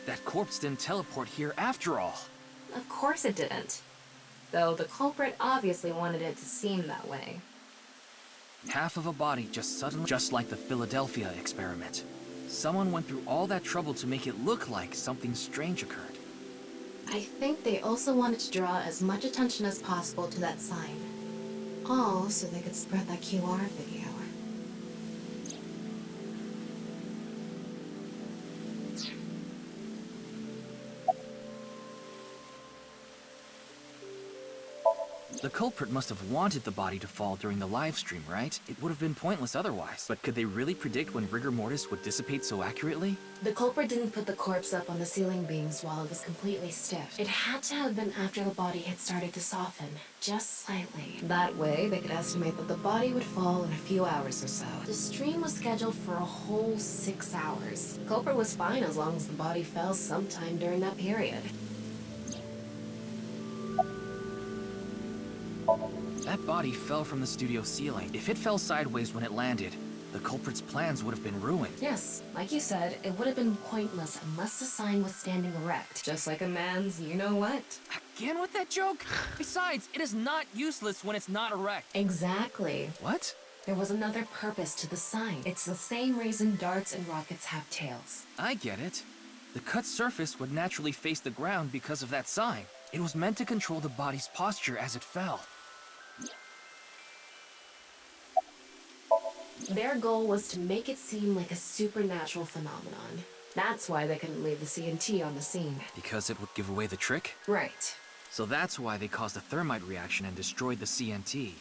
That corpse didn't teleport here after all. Of course it didn't. Though the culprit obviously wanted it to seem that way. Half of a body just suddenly, just like the Philadelphia experiment. Someone went through all that trouble to make it look like something strange occurred. I think they also wanted to draw as much attention as possible to that sign. All so they could spread that QR video. The culprit must have wanted the body to fall during the live stream, right? It would have been pointless otherwise. But could they really predict when rigor mortis would dissipate so accurately? The culprit didn't put the corpse up on the ceiling beams while it was completely stiff. It had to have been after the body had started to soften, just slightly. That way, they could estimate that the body would fall in a few hours or so. The stream was scheduled for a whole 6 hours. The culprit was fine as long as the body fell sometime during that period. That body fell from the studio ceiling. If it fell sideways when it landed, the culprit's plans would have been ruined. Yes, like you said, it would have been pointless unless the sign was standing erect. Just like a man's you-know-what. Again with that joke? Besides, it is not useless when it's not erect. Exactly. What? There was another purpose to the sign. It's the same reason darts and rockets have tails. I get it. The cut surface would naturally face the ground because of that sign. It was meant to control the body's posture as it fell. Their goal was to make it seem like a supernatural phenomenon. That's why they couldn't leave the CNT on the scene. Because it would give away the trick? Right. So that's why they caused a thermite reaction and destroyed the CNT.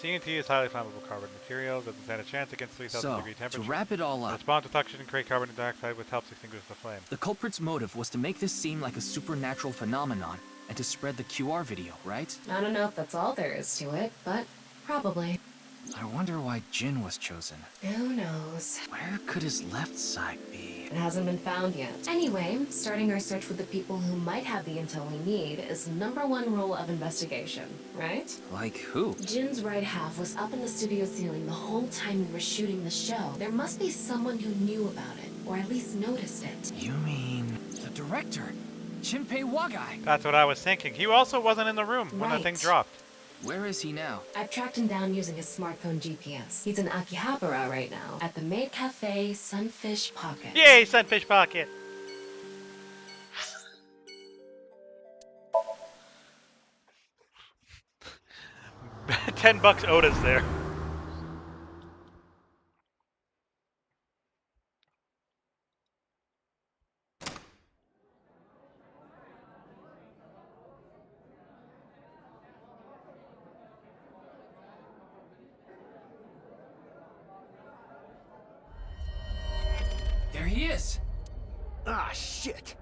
CNT is highly flammable carbon material, doesn't stand a chance against 3,000 degree temperature. To wrap it all up, Respond to suction and create carbon dioxide, which helps extinguish the flame. The culprit's motive was to make this seem like a supernatural phenomenon and to spread the QR video, right? I don't know if that's all there is to it, but probably. I wonder why Jin was chosen. Who knows? Where could his left side be? It hasn't been found yet. Anyway, starting our search with the people who might have the intel we need is the #1 rule of investigation, right? Like who? Jin's right half was up in the studio ceiling the whole time we were shooting the show. There must be someone who knew about it, or at least noticed it. You mean the director, Shinpei Wagai? That's what I was thinking. He also wasn't in the room when the thing dropped. Where is he now? I've tracked him down using his smartphone GPS. He's in Akihabara right now, at the maid cafe Sunfish Pocket. Yay, Sunfish Pocket! $10 Oda's there. There he is! Ah, shit!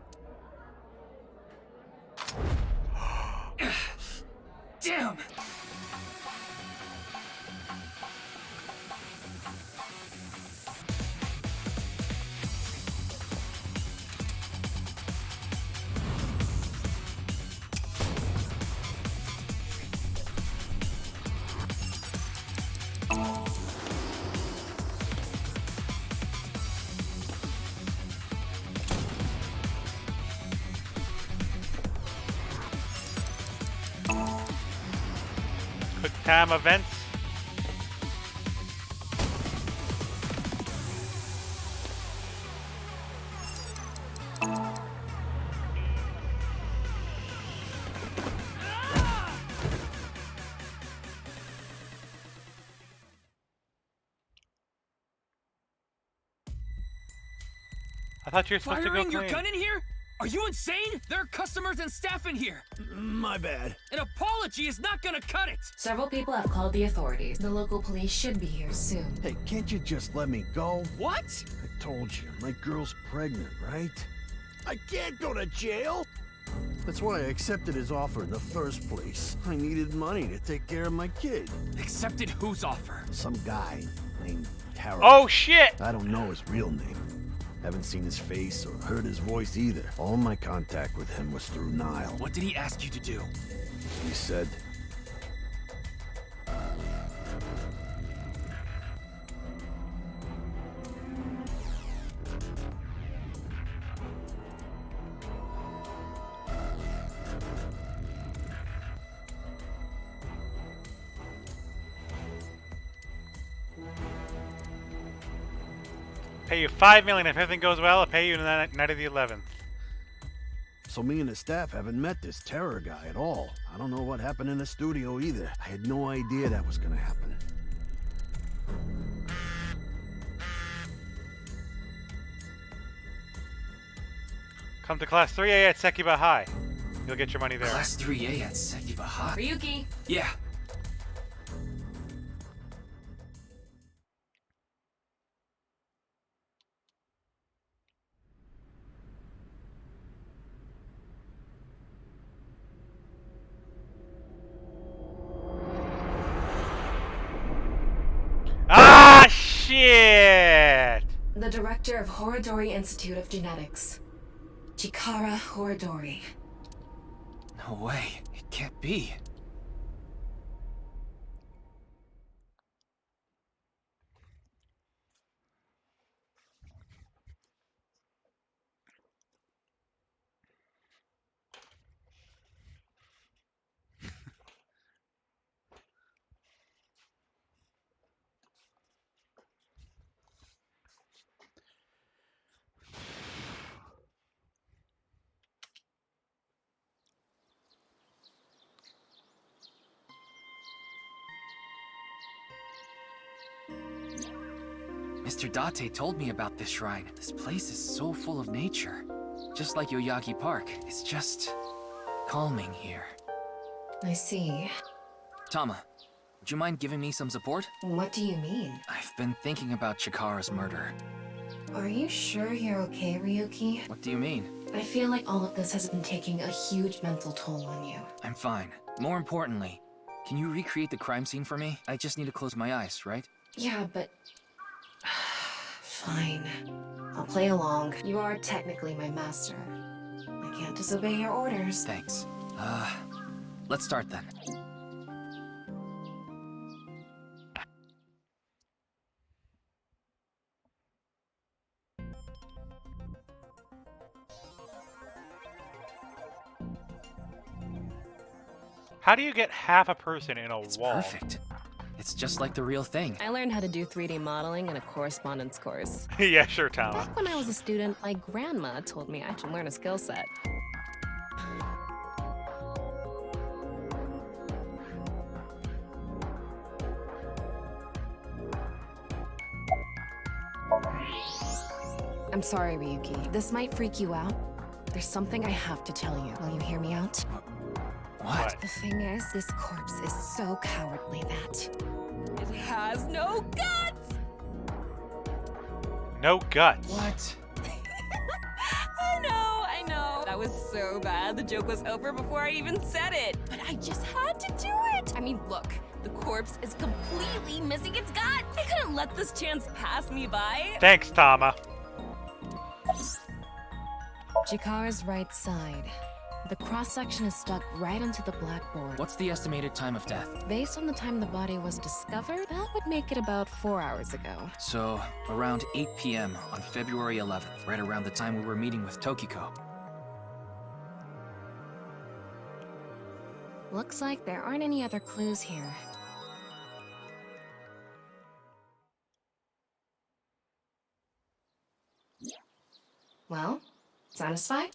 Damn! Quick time events. I thought you were supposed to go Firing clean. your gun in here? Are you insane? There are customers and staff in here. My bad. An apology is not gonna cut it. Several people have called the authorities. The local police should be here soon. Hey, can't you just let me go? What? I told you, my girl's pregnant, right? I can't go to jail! That's why I accepted his offer in the first place. I needed money to take care of my kid. Accepted whose offer? Some guy named Harold. Oh shit! I don't know his real name. Haven't seen his face or heard his voice either. All my contact with him was through Nile. What did he ask you to do? He said... Pay you 5 million if everything goes well. I'll pay you the night of the 11th. So me and the staff haven't met this terror guy at all. I don't know what happened in the studio either. I had no idea that was gonna happen. Come to Class 3A at Sekiba High. You'll get your money there. Class 3A at Sekiba High. Ryuki! Yeah. Ah, shit! The director of Horodori Institute of Genetics. Chikara Horodori. No way. It can't be. Mr. Date told me about this shrine. This place is so full of nature. Just like Yoyagi Park. It's just calming here. I see. Tama, would you mind giving me some support? What do you mean? I've been thinking about Chikara's murder. Are you sure you're okay, Ryuki? What do you mean? I feel like all of this has been taking a huge mental toll on you. I'm fine. More importantly, can you recreate the crime scene for me? I just need to close my eyes, right? Yeah, but... Fine. I'll play along. You are technically my master. I can't disobey your orders. Thanks. Let's start then. How do you get half a person in a It's wall? perfect. It's just like the real thing. I learned how to do 3D modeling in a correspondence course. Yeah, sure, Tama. Back when I was a student, my grandma told me I should learn a skill set. I'm sorry, Ryuki. This might freak you out. There's something I have to tell you. Will you hear me out? What? The thing is, this corpse is so cowardly that it has no guts! No guts. What? I know. That was so bad. The joke was over before I even said it. But I just had to do it. I mean, look, the corpse is completely missing its guts. I couldn't let this chance pass me by. Thanks, Tama. Chikara's right side. The cross-section is stuck right into the blackboard. What's the estimated time of death? Based on the time the body was discovered, that would make it about 4 hours ago. So, around 8 p.m. on February 11th, right around the time we were meeting with Tokiko. Looks like there aren't any other clues here. Well, satisfied?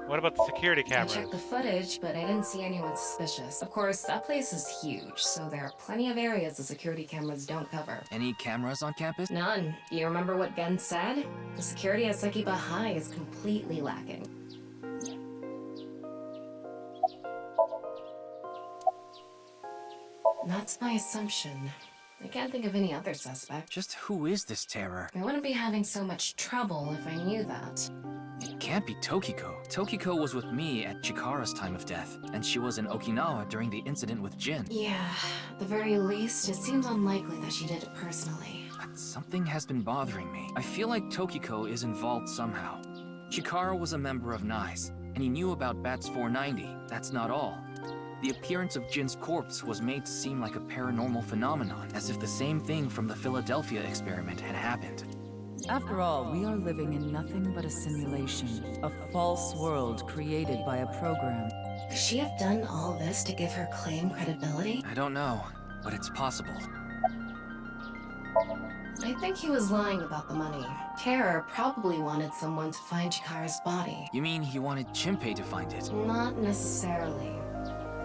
What about the security I cameras? checked the footage, but I didn't see anyone suspicious. Of course, that place is huge, so there are plenty of areas the security cameras don't cover. Any cameras on campus? None. Do you remember what Gen said? The security at Sekiba High is completely lacking. That's my assumption. I can't think of any other suspect. Just who is this terror? I wouldn't be having so much trouble if I knew that. It can't be Tokiko. Tokiko was with me at Chikara's time of death, and she was in Okinawa during the incident with Jin. Yeah, at the very least, it seems unlikely that she did it personally. But something has been bothering me. I feel like Tokiko is involved somehow. Chikara was a member of NICE, and he knew about Bats 490. That's not all. The appearance of Jin's corpse was made to seem like a paranormal phenomenon, as if the same thing from the Philadelphia experiment had happened. After all, we are living in nothing but a simulation, a false world created by a program. Could she have done all this to give her claim credibility? I don't know, but it's possible. I think he was lying about the money. Terror probably wanted someone to find Chikara's body. You mean he wanted Chimpei to find it? Not necessarily.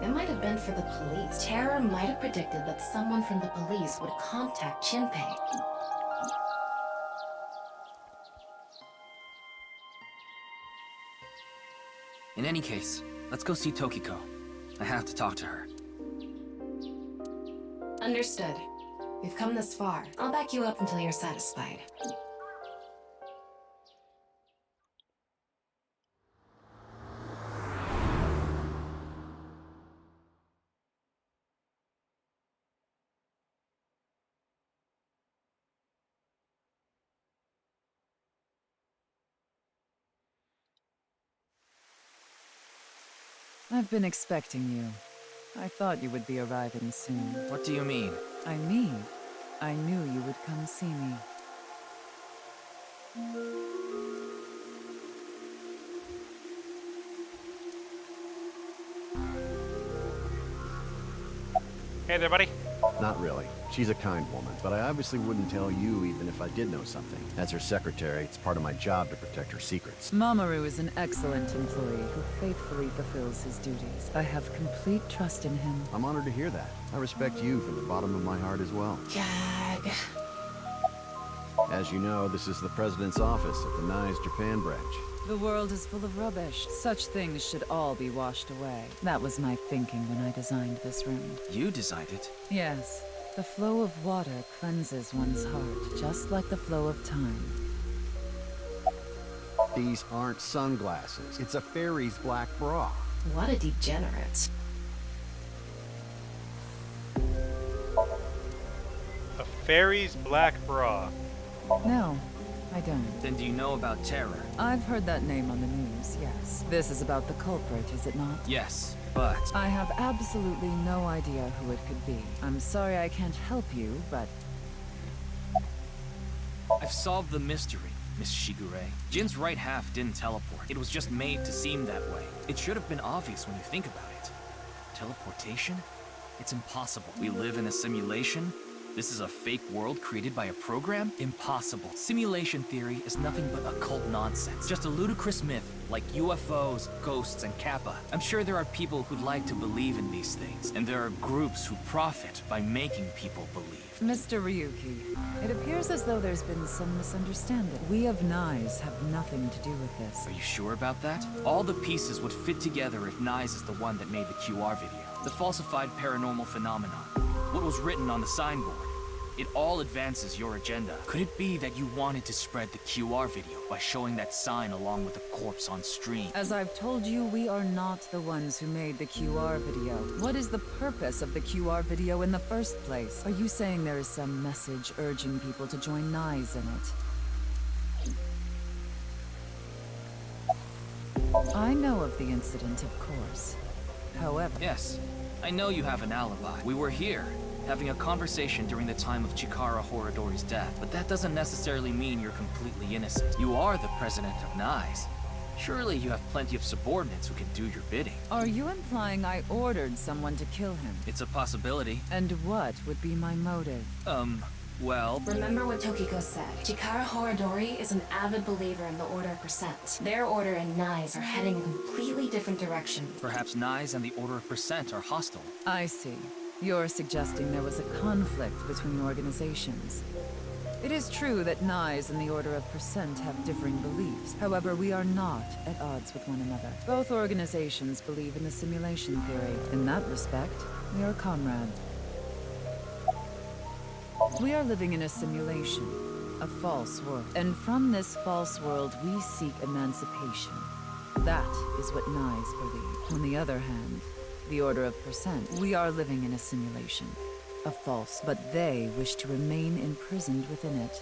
It might have been for the police. Terror might have predicted that someone from the police would contact Chimpei. In any case, let's go see Tokiko. I have to talk to her. Understood. We've come this far. I'll back you up until you're satisfied. I've been expecting you. I thought you would be arriving soon. What do you mean? I knew you would come see me. Hey there, buddy. Not really. She's a kind woman, but I obviously wouldn't tell you even if I did know something. As her secretary, it's part of my job to protect her secrets. Mamoru is an excellent employee who faithfully fulfills his duties. I have complete trust in him. I'm honored to hear that. I respect you from the bottom of my heart as well. Gag. As you know, this is the president's office at the Nye's Japan branch. The world is full of rubbish. Such things should all be washed away. That was my thinking when I designed this room. You designed it. Yes, the flow of water cleanses one's heart, just like the flow of time. These aren't sunglasses. It's a fairy's black bra. What a degenerate. A fairy's black bra. No, I don't. Then do you know about Terror? I've heard that name on the news, yes. This is about the culprit, is it not? Yes, but... I have absolutely no idea who it could be. I'm sorry I can't help you, but... I've solved the mystery, Miss Shigure. Jin's right half didn't teleport. It was just made to seem that way. It should have been obvious when you think about it. Teleportation? It's impossible. We live in a simulation? This is a fake world created by a program? Impossible. Simulation theory is nothing but occult nonsense. Just a ludicrous myth, like UFOs, ghosts, and Kappa. I'm sure there are people who'd like to believe in these things, and there are groups who profit by making people believe. Mr. Ryuki, it appears as though there's been some misunderstanding. We of Nye's have nothing to do with this. Are you sure about that? All the pieces would fit together if Nyes is the one that made the QR video. The falsified paranormal phenomenon. What was written on the signboard. It all advances your agenda. Could it be that you wanted to spread the QR video by showing that sign along with the corpse on stream? As I've told you, we are not the ones who made the QR video. What is the purpose of the QR video in the first place? Are you saying there is some message urging people to join Nyes in it? I know of the incident, of course. However... Yes, I know you have an alibi. We were here, having a conversation during the time of Chikara Horadori's death, but that doesn't necessarily mean you're completely innocent. You are the president of Nyes. Surely you have plenty of subordinates who can do your bidding. Are you implying I ordered someone to kill him? It's a possibility. And what would be my motive? Well... Remember what Tokiko said. Chikara Horadori is an avid believer in the Order of Percent. Their Order and Nyes are heading in completely different directions. Perhaps Nyes and the Order of Percent are hostile. I see. You're suggesting there was a conflict between organizations. It is true that Nyes and the Order of Percent have differing beliefs. However, we are not at odds with one another. Both organizations believe in the simulation theory. In that respect, we are comrades. We are living in a simulation, a false world. And from this false world, we seek emancipation. That is what Nyes believe. On the other hand, the Order of Percent, we are living in a simulation, a false, but they wish to remain imprisoned within it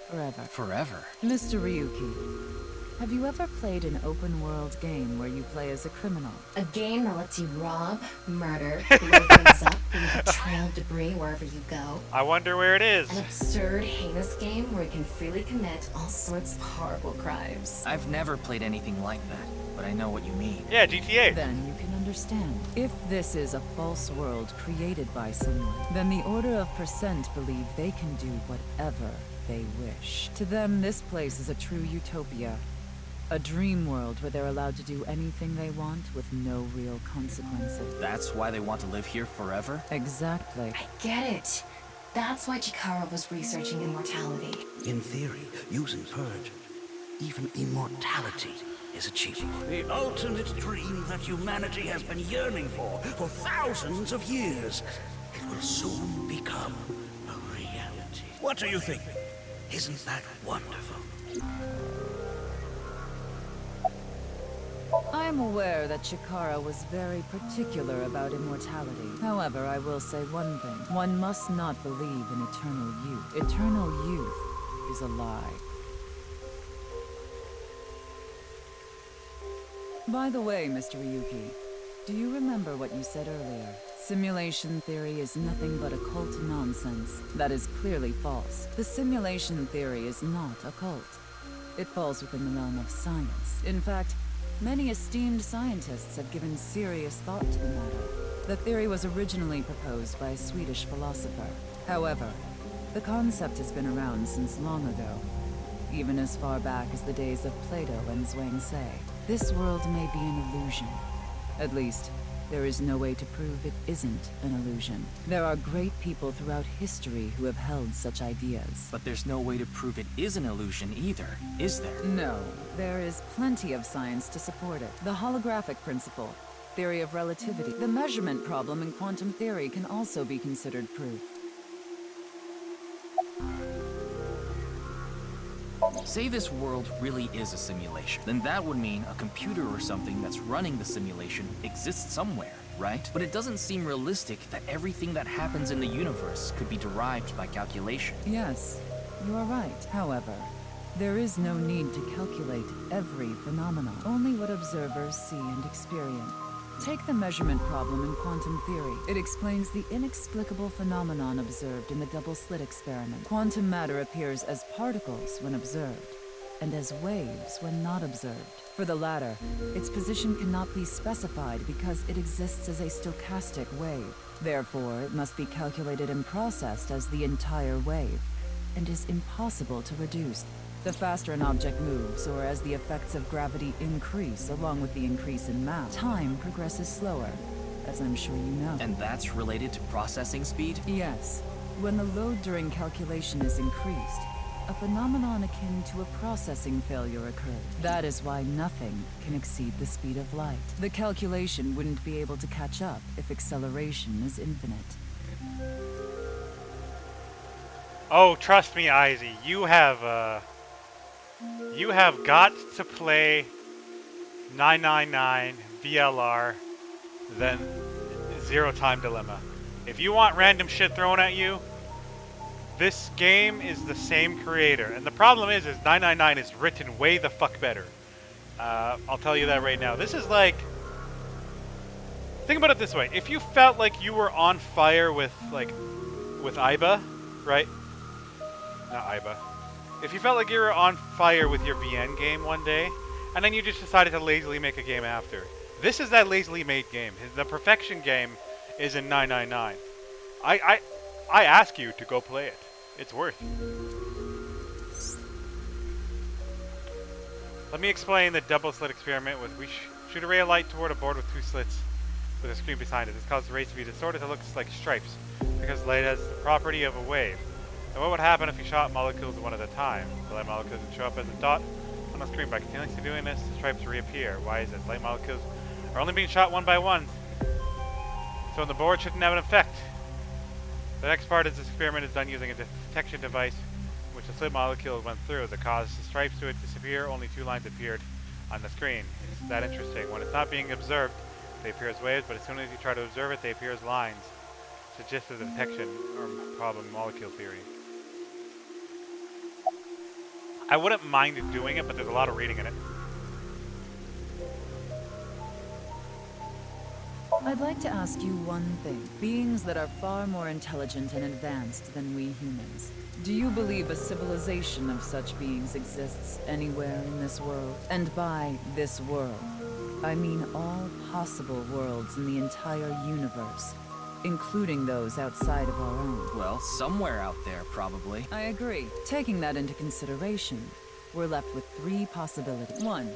forever. Forever? Mr. Ryuki, have you ever played an open-world game where you play as a criminal? A game that lets you rob, murder, blow things up, where you can trail debris wherever you go. I wonder where it is. An absurd, heinous game where you can freely commit all sorts of horrible crimes. I've never played anything like that, but I know what you mean. Yeah, GTA. Then you can understand. If this is a false world created by someone, then the Order of Percent believe they can do whatever they wish. To them, this place is a true utopia. A dream world where they're allowed to do anything they want with no real consequences. That's why they want to live here forever? Exactly. I get it. That's why Chikara was researching immortality. In theory, using Purge, even immortality is achievable. The ultimate dream that humanity has been yearning for thousands of years. It will soon become a reality. What do you think? Isn't that wonderful? I am aware that Chikara was very particular about immortality. However, I will say one thing. One must not believe in eternal youth. Eternal youth is a lie. By the way, Mr. Ryuki, do you remember what you said earlier? Simulation theory is nothing but occult nonsense. That is clearly false. The simulation theory is not occult. It falls within the realm of science. In fact, many esteemed scientists have given serious thought to the matter. The theory was originally proposed by a Swedish philosopher. However, the concept has been around since long ago, even as far back as the days of Plato and Zhuangzi. This world may be an illusion. At least, there is no way to prove it isn't an illusion. There are great people throughout history who have held such ideas. But there's no way to prove it is an illusion either, is there? No, there is plenty of science to support it. The holographic principle, theory of relativity, the measurement problem in quantum theory can also be considered proof. Say this world really is a simulation. Then that would mean a computer or something that's running the simulation exists somewhere, right? But it doesn't seem realistic that everything that happens in the universe could be derived by calculation. Yes, you are right. However, there is no need to calculate every phenomenon, only what observers see and experience. Take the measurement problem in quantum theory. It explains the inexplicable phenomenon observed in the double-slit experiment. Quantum matter appears as particles when observed, and as waves when not observed. For the latter, its position cannot be specified because it exists as a stochastic wave. Therefore, it must be calculated and processed as the entire wave, and is impossible to reduce. The faster an object moves, or as the effects of gravity increase along with the increase in mass, time progresses slower, as I'm sure you know. And that's related to processing speed? Yes. When the load during calculation is increased, a phenomenon akin to a processing failure occurs. That is why nothing can exceed the speed of light. The calculation wouldn't be able to catch up if acceleration is infinite. Oh, trust me, Izzy. You have got to play 999 VLR, then Zero Time Dilemma. If you want random shit thrown at you, this game is the same creator. And the problem is 999 is written way the fuck better. I'll tell you that right now. This is like... Think about it this way. If you felt like you were on fire with Iba, right? Not Iba. If you felt like you were on fire with your VN game one day, and then you just decided to lazily make a game after. This is that lazily made game. The perfection game is in 999. I ask you to go play it. It's worth it. Let me explain the double slit experiment with we shoot a ray of light toward a board with two slits with a screen behind it. This causes the rays to be distorted to look like stripes because light has the property of a wave. Now what would happen if you shot molecules one at a time? The light molecules would show up as a dot on the screen. By continuously doing this, the stripes reappear. Why is this? Light molecules are only being shot one by one, so on the board shouldn't have an effect. The next part of this experiment is done using a detection device which the slit molecule went through that caused the stripes to disappear. Only two lines appeared on the screen. It's that interesting. When it's not being observed, they appear as waves, but as soon as you try to observe it, they appear as lines. It's just a detection or problem molecule theory. I wouldn't mind doing it, but there's a lot of reading in it. I'd like to ask you one thing. Beings that are far more intelligent and advanced than we humans. Do you believe a civilization of such beings exists anywhere in this world? And by this world, I mean all possible worlds in the entire universe, including those outside of our own. Well, somewhere out there, probably. I agree. Taking that into consideration, we're left with 3 possibilities. 1.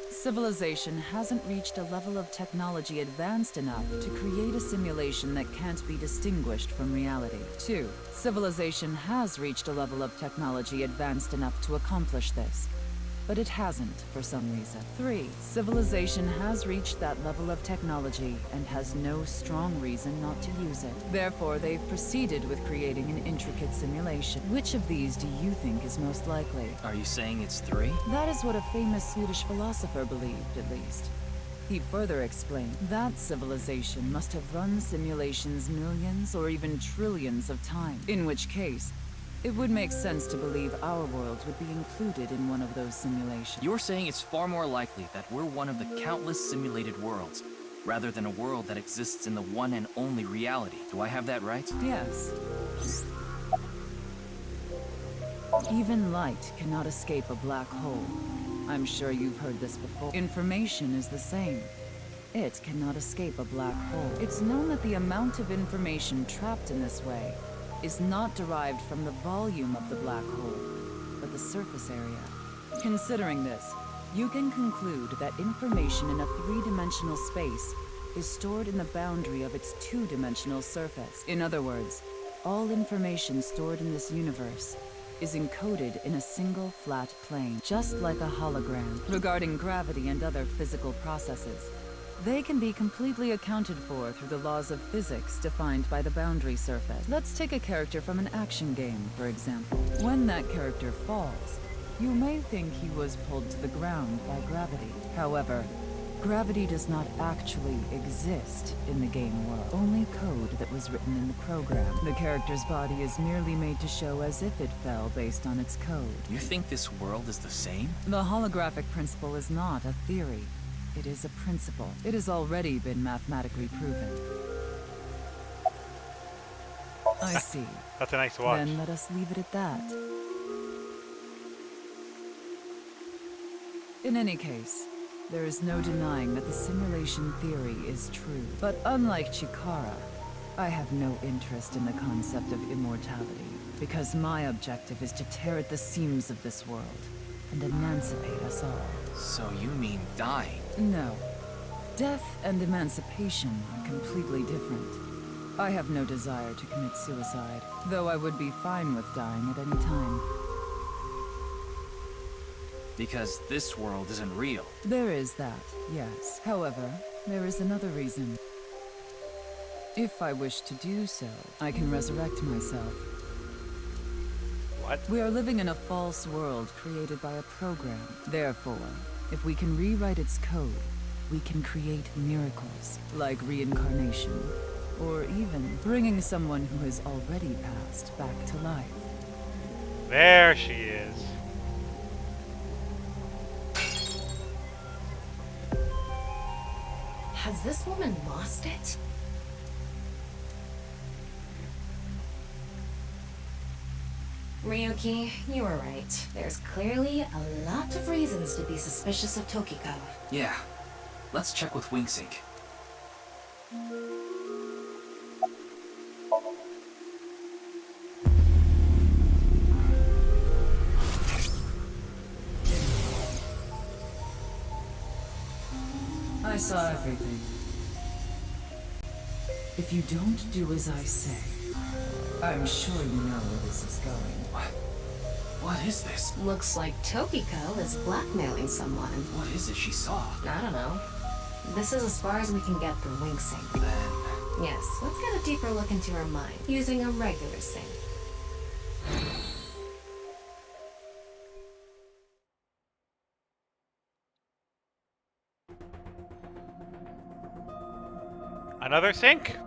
Civilization hasn't reached a level of technology advanced enough to create a simulation that can't be distinguished from reality. 2. Civilization has reached a level of technology advanced enough to accomplish this, but it hasn't for some reason. 3. Civilization has reached that level of technology and has no strong reason not to use it. Therefore, they've proceeded with creating an intricate simulation. Which of these do you think is most likely? Are you saying it's 3? That is what a famous Swedish philosopher believed, at least. He further explained that civilization must have run simulations millions or even trillions of times, in which case, it would make sense to believe our world would be included in one of those simulations. You're saying it's far more likely that we're one of the countless simulated worlds, rather than a world that exists in the one and only reality. Do I have that right? Yes. Even light cannot escape a black hole. I'm sure you've heard this before. Information is the same. It cannot escape a black hole. It's known that the amount of information trapped in this way is not derived from the volume of the black hole, but the surface area. Considering this, you can conclude that information in a 3-dimensional space is stored in the boundary of its 2-dimensional surface. In other words, all information stored in this universe is encoded in a single flat plane, just like a hologram. Regarding gravity and other physical processes, they can be completely accounted for through the laws of physics defined by the boundary surface. Let's take a character from an action game, for example. When that character falls, you may think he was pulled to the ground by gravity. However, gravity does not actually exist in the game world, only code that was written in the program. The character's body is merely made to show as if it fell based on its code. You think this world is the same? The holographic principle is not a theory. It is a principle. It has already been mathematically proven. I see. That's a nice watch. Then let us leave it at that. In any case, there is no denying that the simulation theory is true. But unlike Chikara, I have no interest in the concept of immortality, because my objective is to tear at the seams of this world and emancipate us all. So you mean dying? No. Death and emancipation are completely different. I have no desire to commit suicide, though I would be fine with dying at any time. Because this world isn't real. There is that, yes. However, there is another reason. If I wish to do so, I can resurrect myself. What? We are living in a false world created by a program. Therefore, if we can rewrite its code, we can create miracles, like reincarnation, or even bringing someone who has already passed back to life. There she is. Has this woman lost it? Ryuki, you were right. There's clearly a lot of reasons to be suspicious of Tokiko. Yeah. Let's check with Wingsync. I saw everything. If you don't do as I say, I'm sure you know where this is going. What is this? Looks like Tokiko is blackmailing someone. What is it she saw? I don't know. This is as far as we can get through Wingsync. Then... Yes, let's get a deeper look into her mind, using a regular sync. Another sync?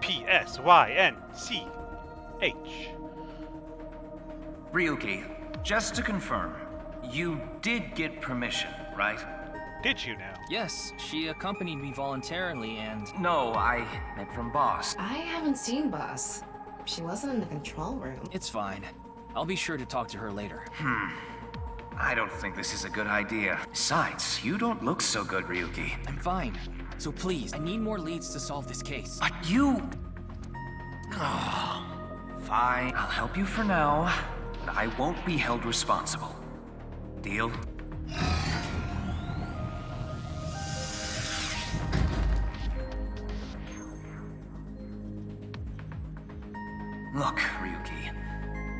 PSYNCH. Ryuki, just to confirm, you did get permission, right? did you now? Yes, she accompanied me voluntarily and... No, I meant from Boss. I haven't seen Boss. She wasn't in the control room. It's fine. I'll be sure to talk to her later. I don't think this is a good idea. Besides, you don't look so good, Ryuki. I'm fine. So please, I need more leads to solve this case. But you... Oh, fine, I'll help you for now, but I won't be held responsible. Deal? Look, Ryuki,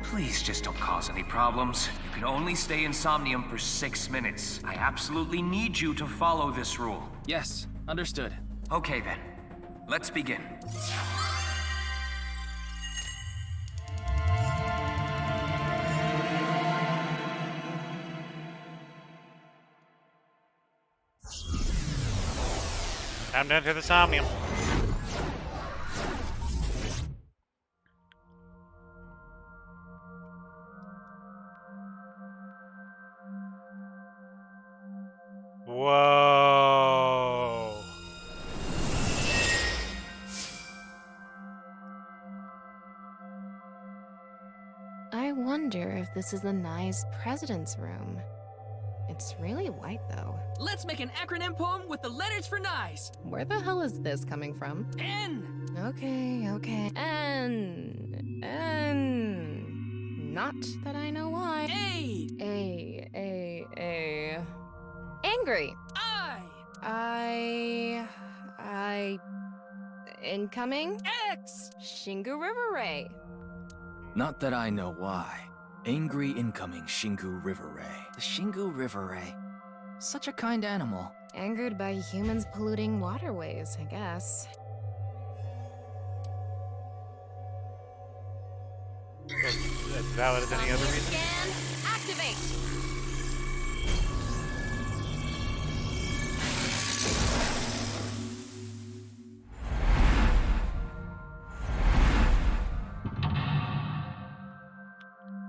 please just don't cause any problems. You can only stay in Somnium for 6 minutes. I absolutely need you to follow this rule. Yes, understood. Okay then, let's begin. Time to enter the Somnium. Whoa. I wonder if this is the nice president's room. It's really white, though. Let's make an acronym poem with the letters for nice. Where the hell is this coming from? N. Okay. Not that I know why. A. Angry. I. Incoming? X. Shingu River Ray. Not that I know why. Angry incoming Shingu River Ray. The Shingu River Ray. Such a kind animal. Angered by humans polluting waterways, I guess. As valid as any other reason. Scan, activate.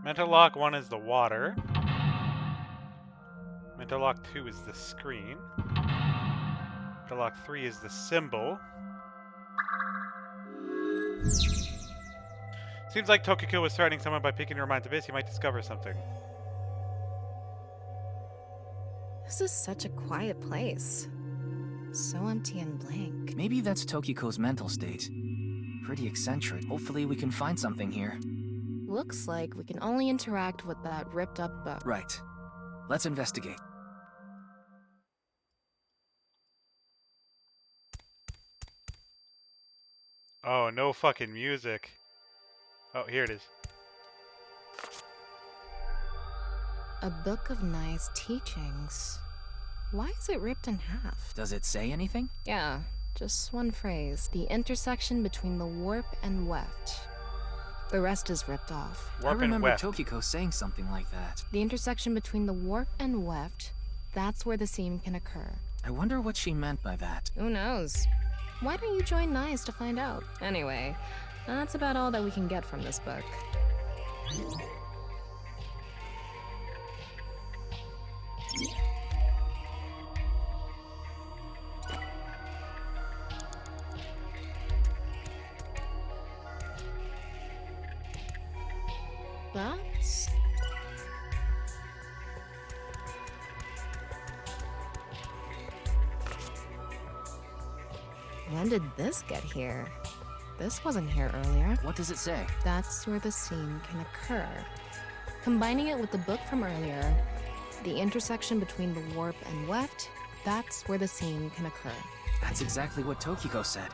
Mental Lock 1 is the water. Mental Lock 2 is the screen. Mental Lock 3 is the symbol. Seems like Tokiko was threatening someone by picking her mind to base. He might discover something. This is such a quiet place. So empty and blank. Maybe that's Tokiko's mental state. Pretty eccentric. Hopefully we can find something here. Looks like we can only interact with that ripped up book. Right. Let's investigate. Oh, no fucking music. Oh, here it is. A book of nice teachings. Why is it ripped in half? Does it say anything? Yeah, just one phrase. The intersection between the warp and weft. The rest is ripped off. I Warp and remember weft. Tokiko saying something like that. The intersection between the warp and weft, that's where the seam can occur. I wonder what she meant by that. Who knows? Why don't you join NICE to find out? Anyway, that's about all that we can get from this book. That's... When did this get here? This wasn't here earlier. What does it say? That's where the seam can occur. Combining it with the book from earlier, the intersection between the warp and weft, that's where the seam can occur. That's exactly what Tokiko said.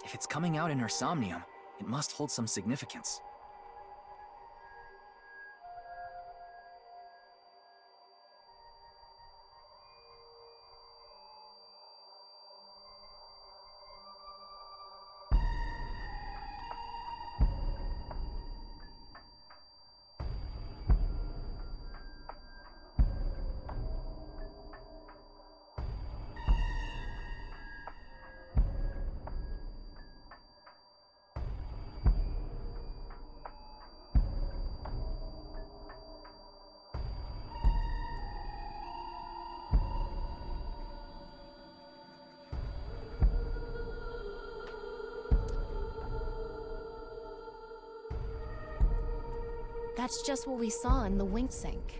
If it's coming out in her Somnium, it must hold some significance. That's just what we saw in the wing sink.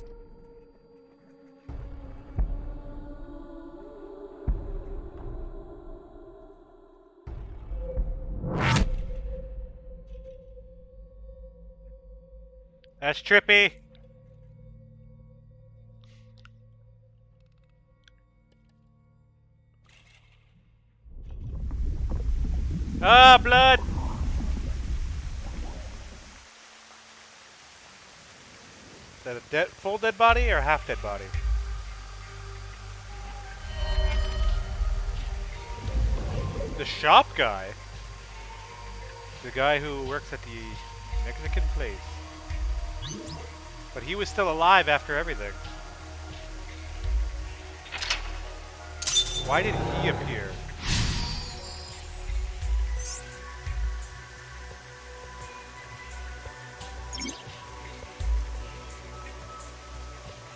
That's trippy. Ah, blood! Is that a full dead body or a half dead body? The shop guy? The guy who works at the Mexican place. But he was still alive after everything. Why did he appear?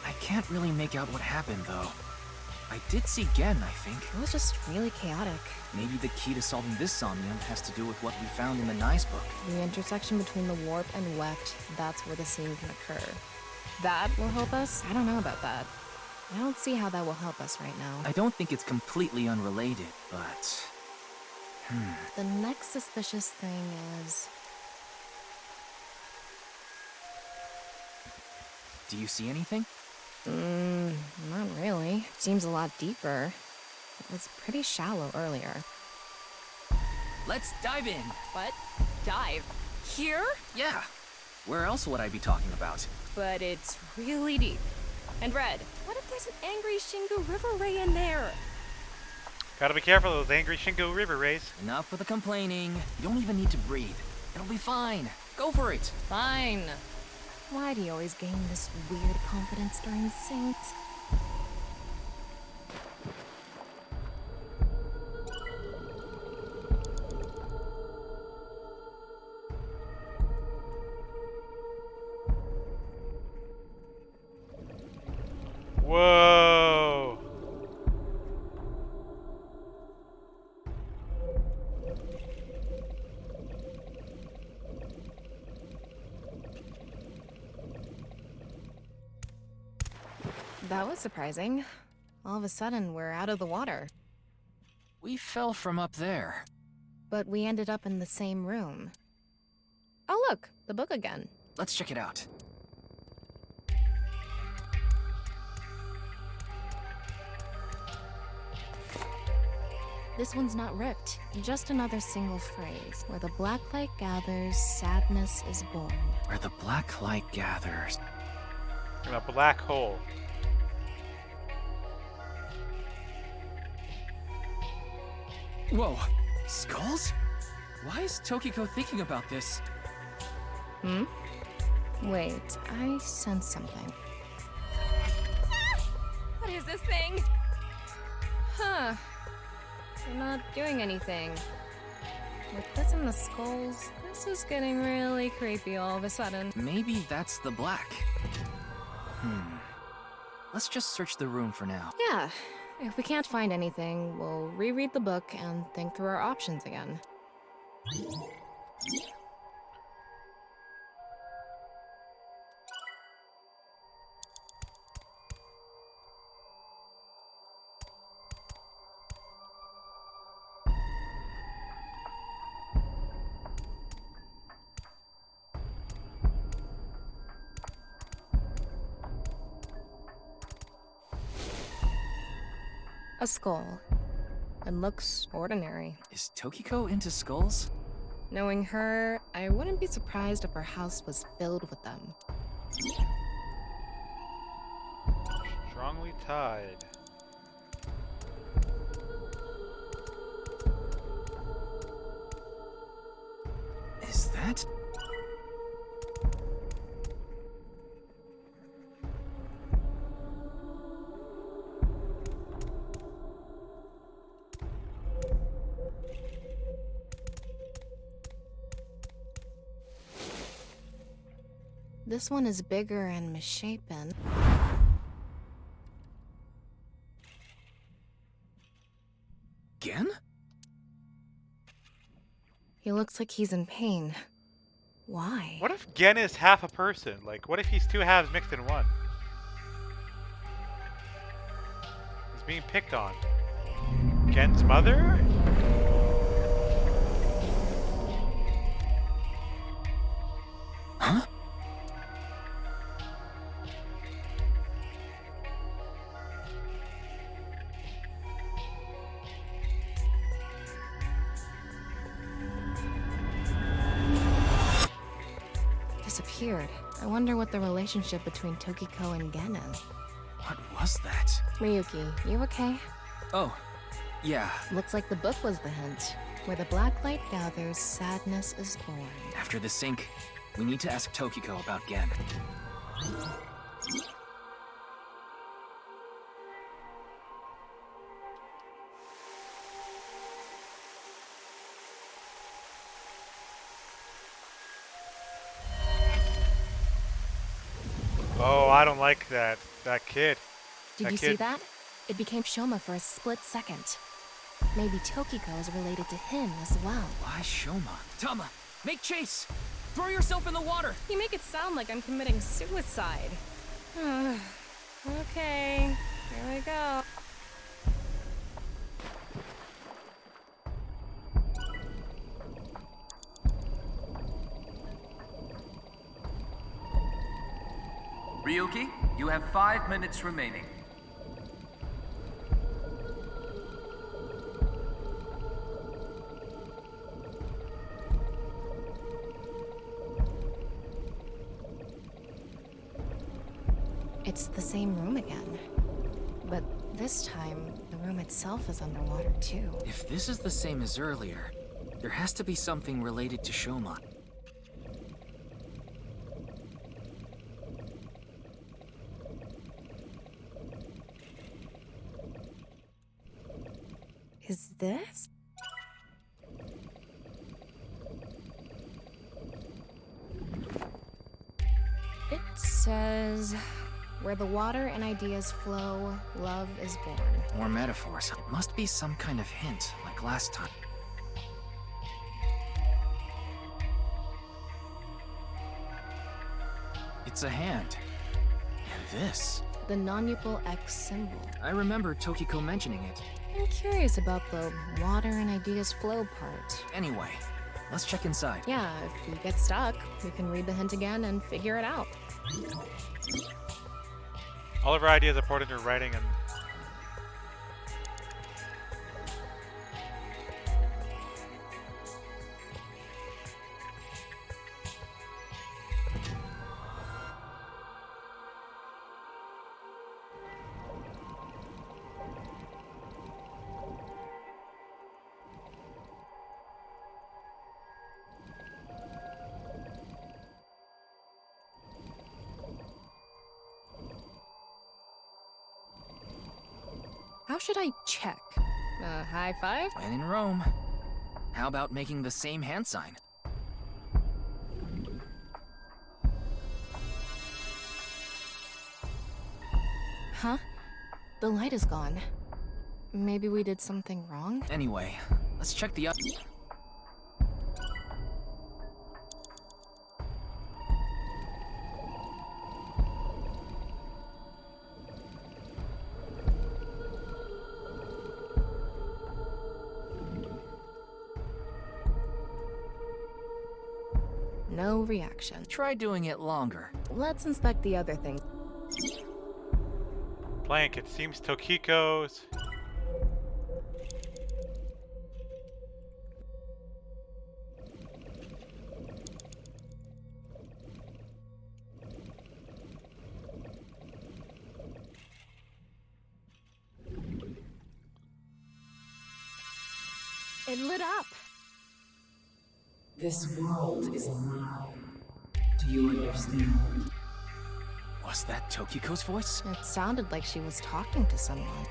I can't really make out what happened, though. I did see Gen, I think. It was just really chaotic. Maybe the key to solving this Somnium has to do with what we found in the Nice book. The intersection between the warp and weft, that's where the scene can occur. That will help us? I don't know about that. I don't see how that will help us right now. I don't think it's completely unrelated, but... The next suspicious thing is... Do you see anything? Not really. Seems a lot deeper. It was pretty shallow earlier. Let's dive in. What? Dive? Here? Yeah. Where else would I be talking about? But it's really deep. And Red, what if there's an angry Shingu River Ray in there? Gotta be careful of those angry Shingo River rays. Enough with the complaining. You don't even need to breathe. It'll be fine. Go for it. Fine. Why do you always gain this weird confidence during syncs? Whoa! That was surprising. All of a sudden, we're out of the water. We fell from up there. But we ended up in the same room. Oh look, the book again. Let's check it out. This one's not ripped, just another single phrase. Where the black light gathers, sadness is born. Where the black light gathers. In a black hole. Whoa, skulls? Why is Tokiko thinking about this? Wait, I sense something. What is this thing? Huh. We're not doing anything. With this and the skulls, this is getting really creepy all of a sudden. Maybe that's the black. Let's just search the room for now. Yeah. If we can't find anything, we'll reread the book and think through our options again. A skull. It looks ordinary. Is Tokiko into skulls? Knowing her, I wouldn't be surprised if her house was filled with them. Strongly tied. Is that... This one is bigger and misshapen. Gen? He looks like he's in pain. Why? What if Gen is half a person? Like, what if he's two halves mixed in one? He's being picked on. Gen's mother? Huh? Disappeared. I wonder what the relationship between Tokiko and Gen is. What was that? Ryuki, you okay? Oh, yeah. Looks like the book was the hint. Where the black light gathers, sadness is born. After the sync, we need to ask Tokiko about Gen. Oh, I don't like that. That kid. Did That you kid- see that? It became Shoma for a split second. Maybe Tokiko is related to him as well. Why Shoma? Tama, make chase! Throw yourself in the water! You make it sound like I'm committing suicide. Okay, here we go. Ryuki, you have 5 minutes remaining. It's the same room again. But this time, the room itself is underwater too. If this is the same as earlier, there has to be something related to Shoma. Is this? It says, where the water and ideas flow, love is born. More metaphors. It must be some kind of hint, like last time. It's a hand. And this. The non-upal X symbol. I remember Tokiko mentioning it. I'm curious about the water and ideas flow part. Anyway, let's check inside. Yeah, if we get stuck, we can read the hint again and figure it out. All of our ideas are poured into writing and... How should I check? High five? When in Rome. How about making the same hand sign? Huh? The light is gone. Maybe we did something wrong? Anyway, let's check the other. No reaction. Try doing it longer. Let's inspect the other thing. Blank, it seems Tokiko's... It lit up. This world is a lie. Do you understand? Was that Tokiko's voice? It sounded like she was talking to someone.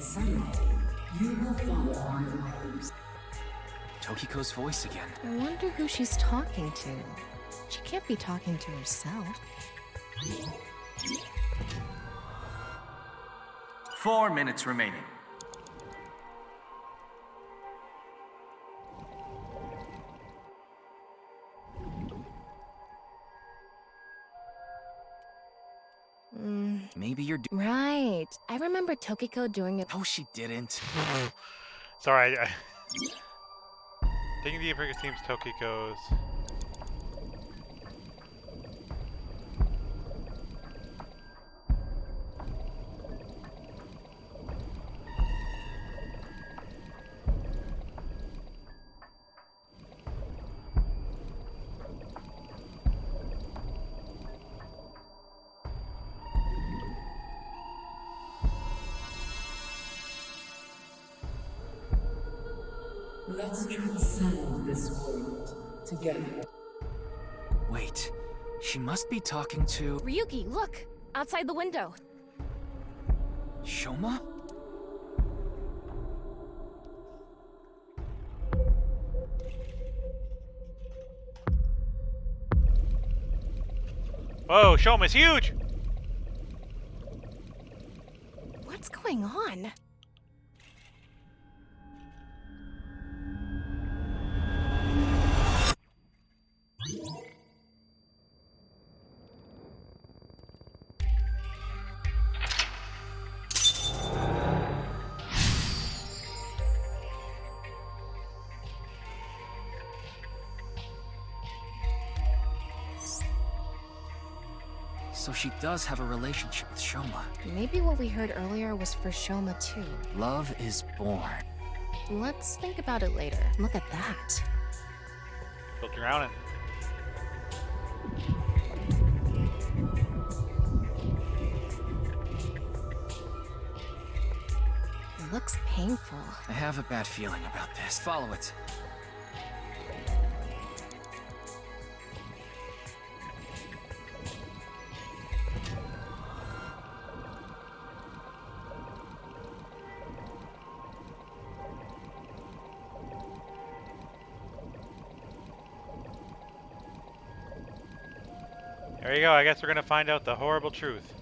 Someday, you will follow my orders. Tokiko's voice again. I wonder who she's talking to. She can't be talking to herself. 4 minutes remaining. Maybe you're Right. I remember Tokiko doing it. Oh, she didn't. Sorry, Digging deeper, it seems Tokiko's. Let's transcend this world together. Wait, she must be talking to Ryuki, look! Outside the window. Shoma? Whoa, Shoma's huge! What's going on? So she does have a relationship with Shoma. Maybe what we heard earlier was for Shoma too. Love is born. Let's think about it later. Look at that. Still drowning. It looks painful. I have a bad feeling about this. Follow it. There you go, I guess we're gonna find out the horrible truth.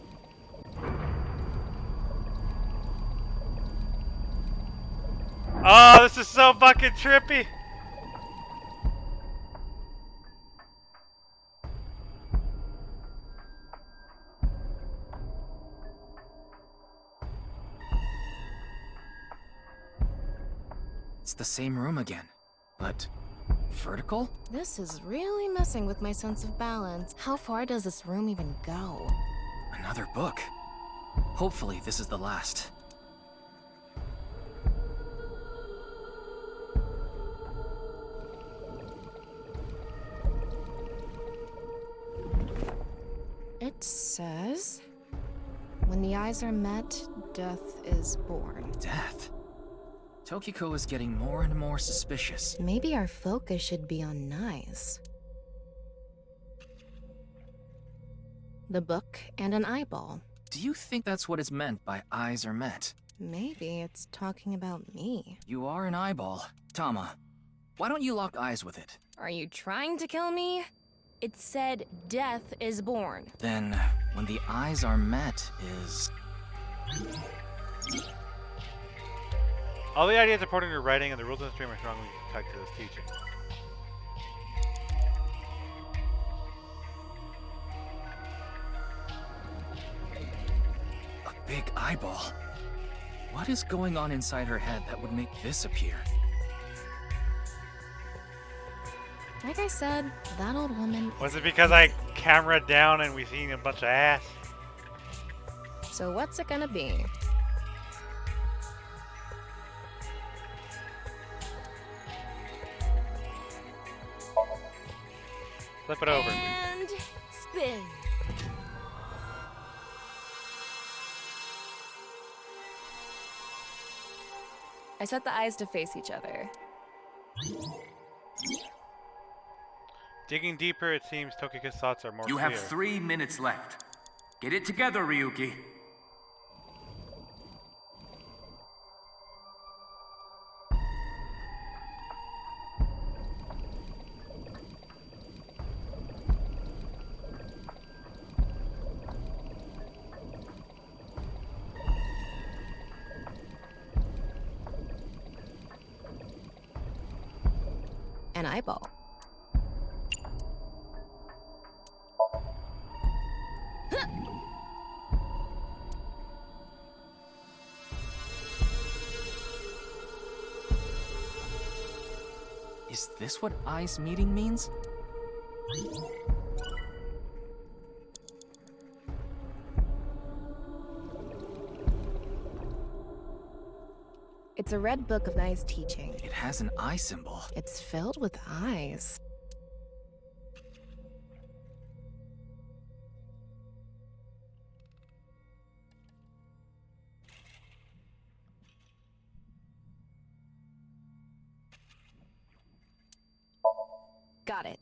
Oh, this is so fucking trippy! It's the same room again, but vertical? This is really messing with my sense of balance. How far does this room even go? Another book. Hopefully this is the last. It says, when the eyes are met, death is born. Death? Tokiko is getting more and more suspicious. Maybe our focus should be on Nice. The book and an eyeball. Do you think that's what is meant by eyes are met? Maybe it's talking about me. You are an eyeball. Tama, why don't you lock eyes with it? Are you trying to kill me? It said death is born. Then, when the eyes are met is... All the ideas according to writing and the rules of the stream are strongly tied to this teaching. A big eyeball. What is going on inside her head that would make this appear? Like I said, that old woman... Was it because I camera down and we seen a bunch of ass? So what's it gonna be? Flip it over. And spin. I set the eyes to face each other. Digging deeper, it seems Tokiko's thoughts are more You clear. have 3 minutes left. Get it together, Ryuki. an eyeball. Is this what eyes meeting means? It's a red book of nice teaching. It has an eye symbol. It's filled with eyes. Got it.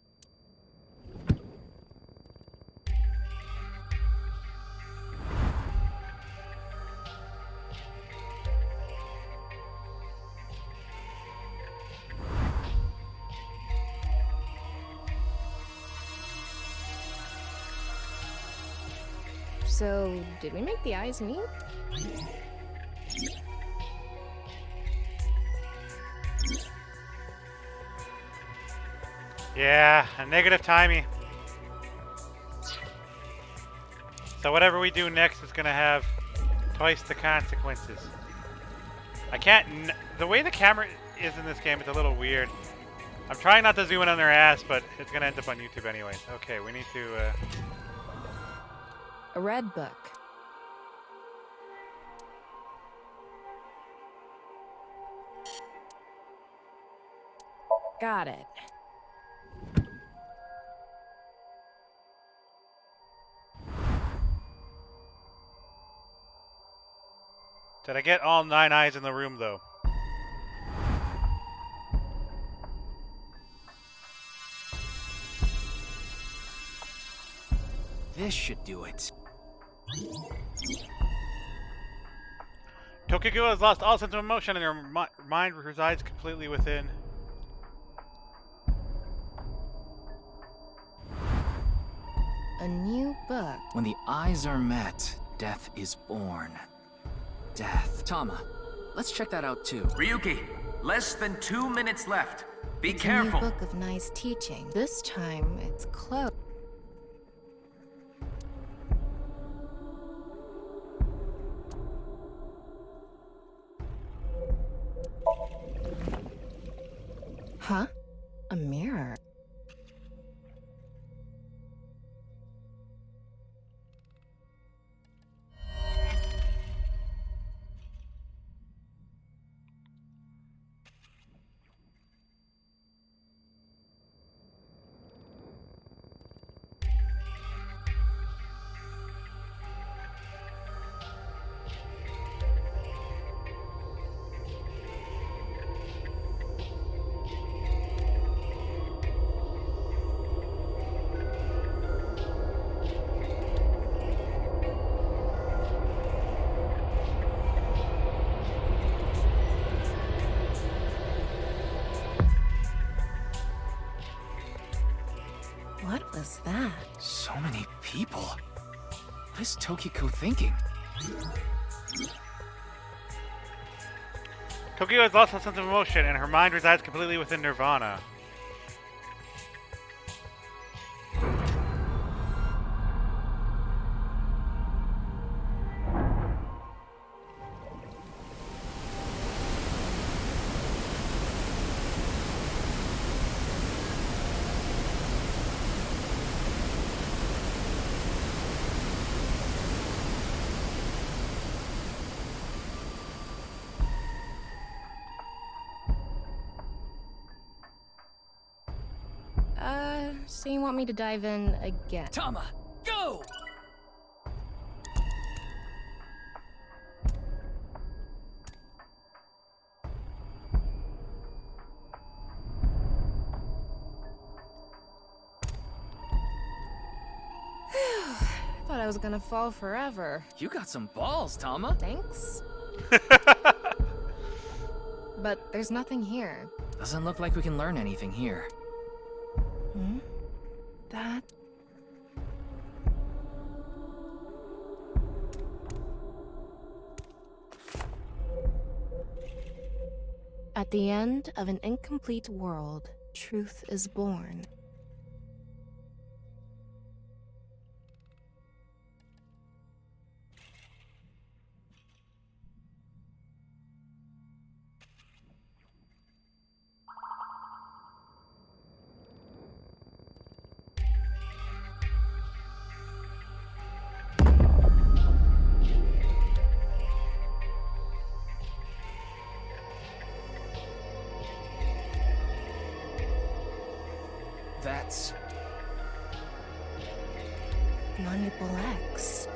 So, did we make the eyes meet? Yeah, a negative timing. So whatever we do next is gonna have twice the consequences. I can't. The way the camera is in this game, it's a little weird. I'm trying not to zoom in on their ass, but it's gonna end up on YouTube anyways. Okay, we need to. A red book. Got it. Did I get all 9 eyes in the room though? This should do it. Tokyo has lost all sense of emotion and her mind resides completely within. A new book. When the eyes are met, death is born. Death. Tama, let's check that out too. Ryuki, less than 2 minutes left. Be It's careful. a new book of nice teaching. This time, it's closed. Huh? A mirror. What was that? So many people. What is Tokiko thinking? Tokyo has lost her sense of emotion and her mind resides completely within Nirvana. So you want me to dive in again? Tama, go! Thought I was gonna fall forever. You got some balls, Tama. Thanks. But there's nothing here. Doesn't look like we can learn anything here. Hmm? That... At the end of an incomplete world, truth is born. That's... Non-Nipple X.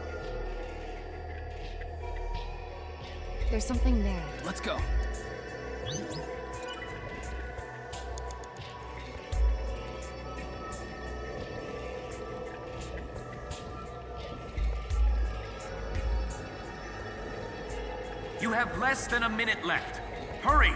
There's something there. Let's go. You have less than a minute left. Hurry!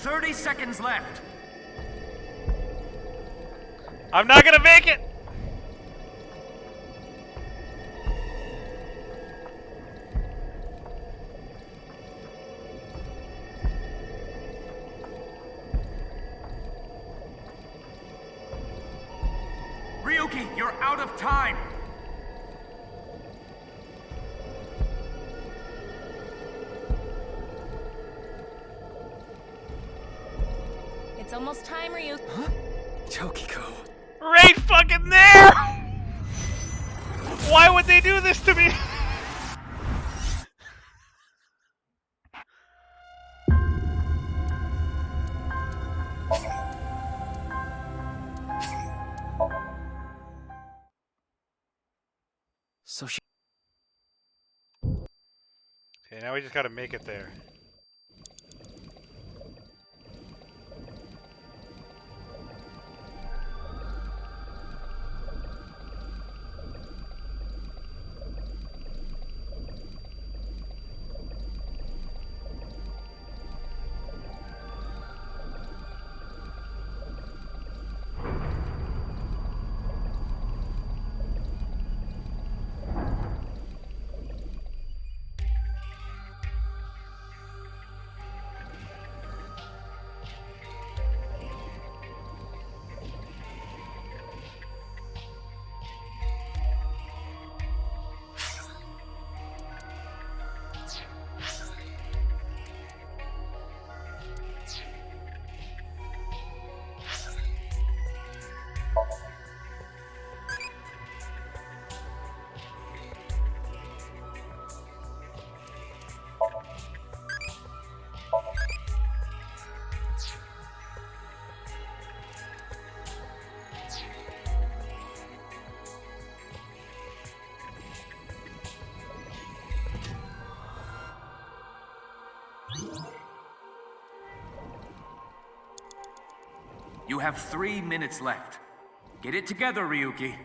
"30 seconds left. I'm not gonna make it! Ryuki, you're out of time. It's almost time, Ryu. Huh? Tokiko. Right fucking there! Why would they do this to me? So she... Okay, now we just gotta make it there. You have 3 minutes left. Get it together, Ryuki.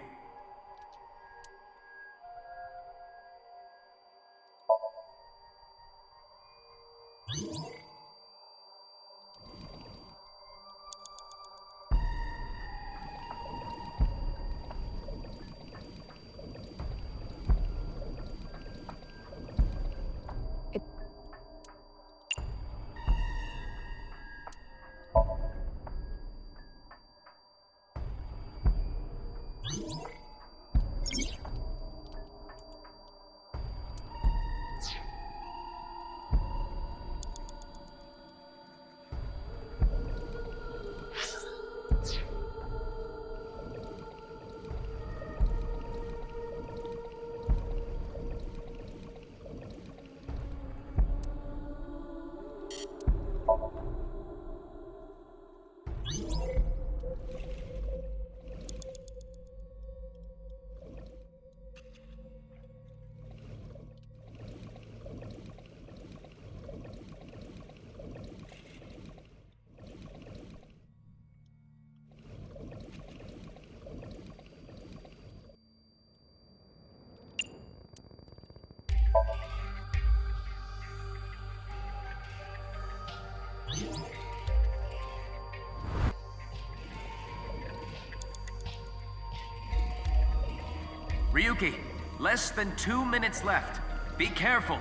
Ryuki, less than 2 minutes left. Be careful.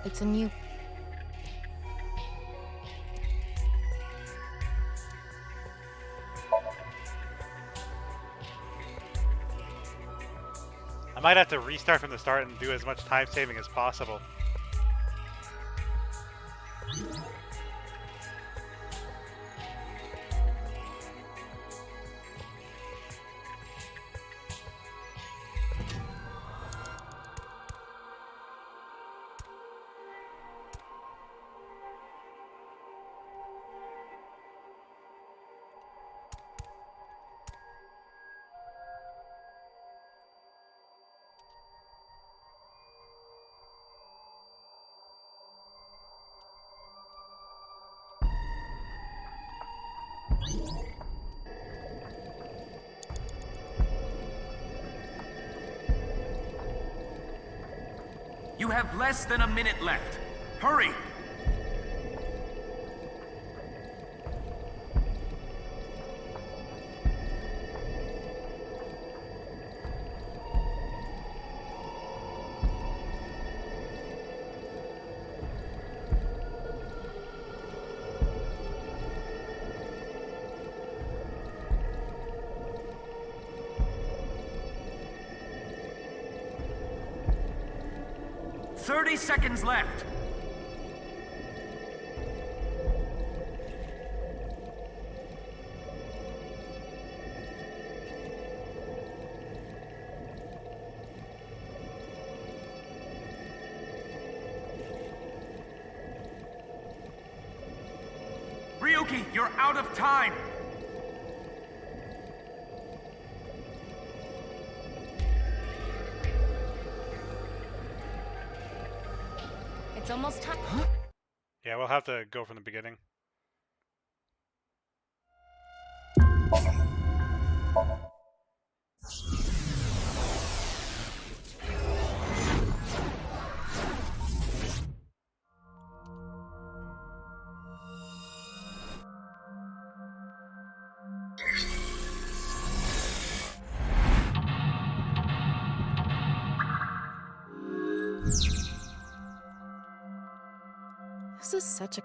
It's a new. I might have to restart from the start and do as much time saving as possible. You have less than a minute left. Hurry! "30 seconds left. Ryuki, you're out of time. It's almost time. Yeah, we'll have to go from the beginning. This is such a.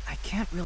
I can't really.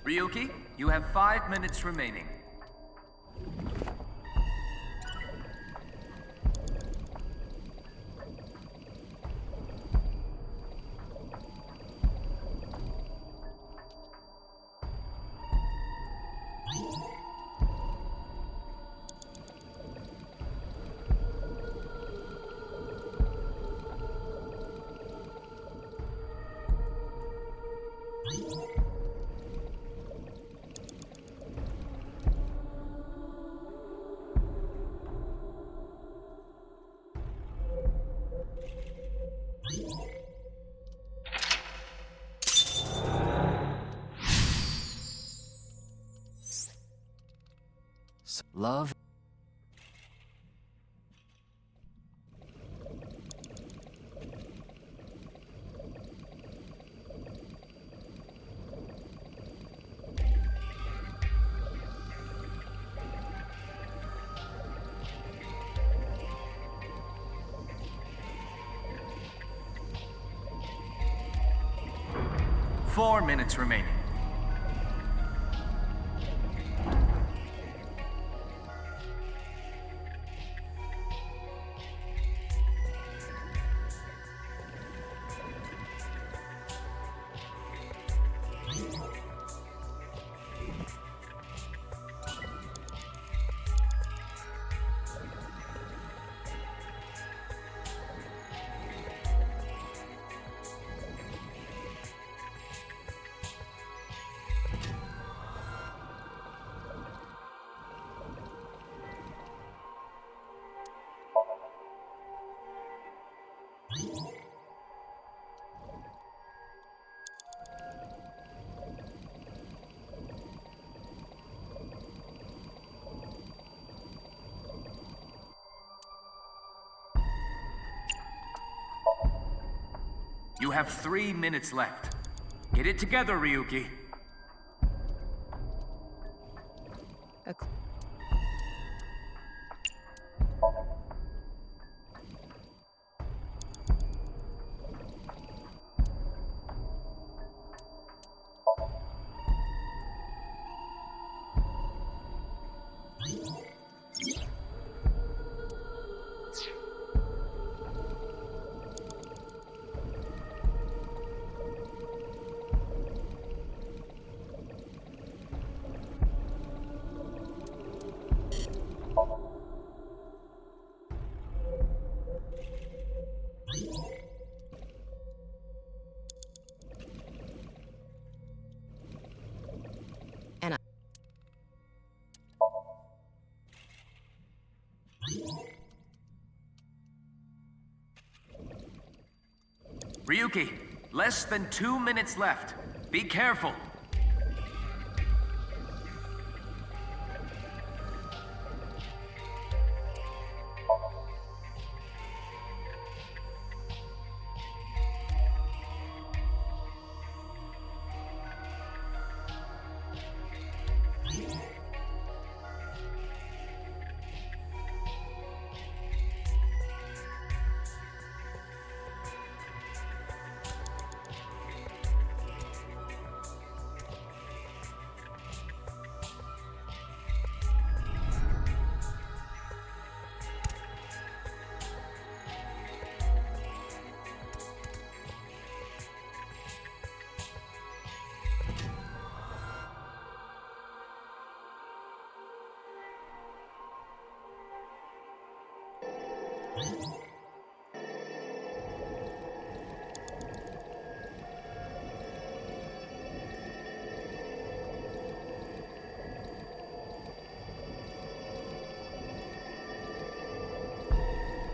Ryuki, you have 5 minutes remaining. Love. Four minutes remaining. You have 3 minutes left. Get it together, Ryuki. Ryuki, less than 2 minutes left. Be careful.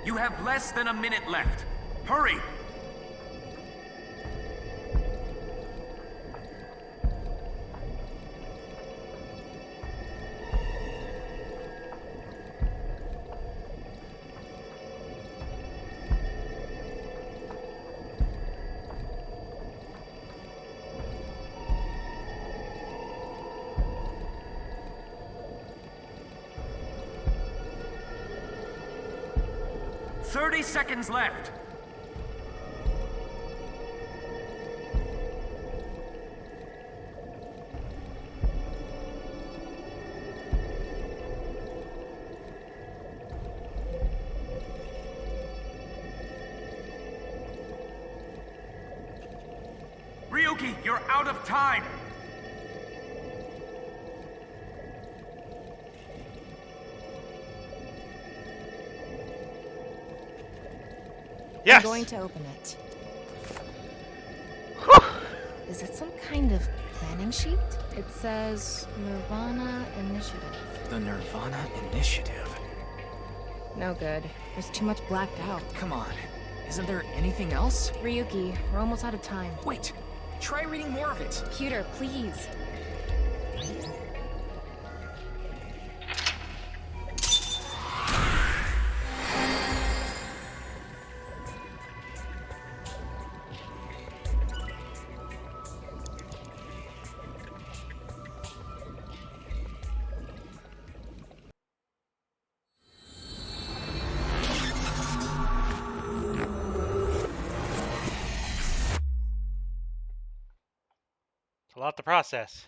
You have less than a minute left. Hurry! "30 seconds left. Ryuki, you're out of time. Yes! I'm going to open it. Is it some kind of planning sheet? It says Nirvana Initiative. The Nirvana Initiative. No good. There's too much blacked out. Come on. Isn't there anything else? Ryuki, we're almost out of time. Wait. Try reading more of it. Computer, please. A lot to process.